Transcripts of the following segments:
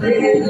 Karo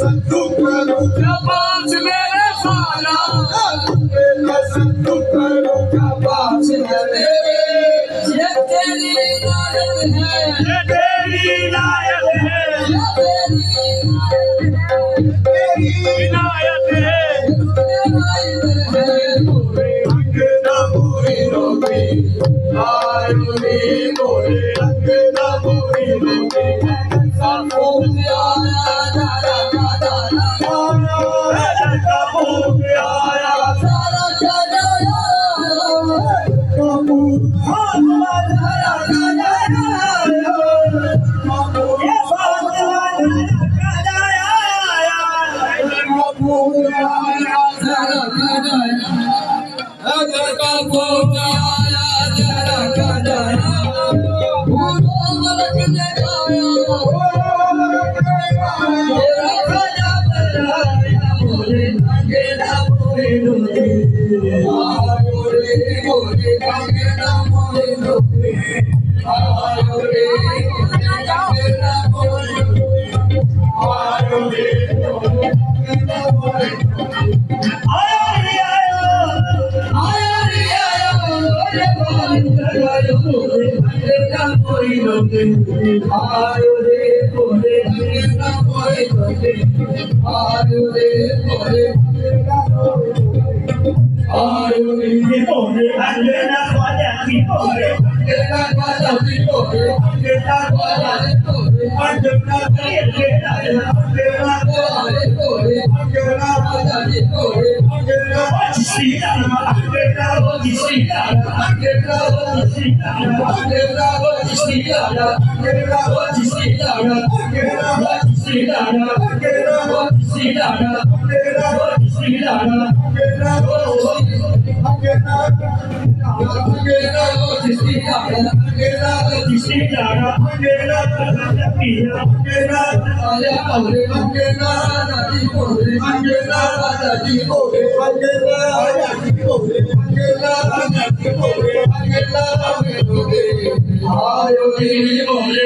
Santu करो पास मेरे साला संतू करो पास मेरे ये तेरी इनायत है ये तेरी इनायत है ये तेरी इनायत है इनायत है अंगना पूरी रोटी आयु रे मोरे अंगना पूरी रोटी सबको आया दादा दादा आया सारा चढ़ाया कपूर अगर का भोगा आया जरा का जरा भूलो मलक ने गाया तेरा राजा बजाया बोले अंगेला बोले लोगे आयो रे बोले अंगेला बोले लोगे आयो रे बोले अंगेला बोले आयो रे बोले अंगेला बोले आयो रे बोले अंगेला बोले लोगे आयो रे बोले अंगेला बोले आयो रे बोले अंगना वाला की बोले अंगेला वाला की बोले अंगना वाला बोले अंगना के अंगना बोले बोले अंगना वाला की बोले अंगना सीता अंगना सीता अंगेला वाला सीता अंगेला वाला सीता अंगना सीता सीता सीता आयो रे बोले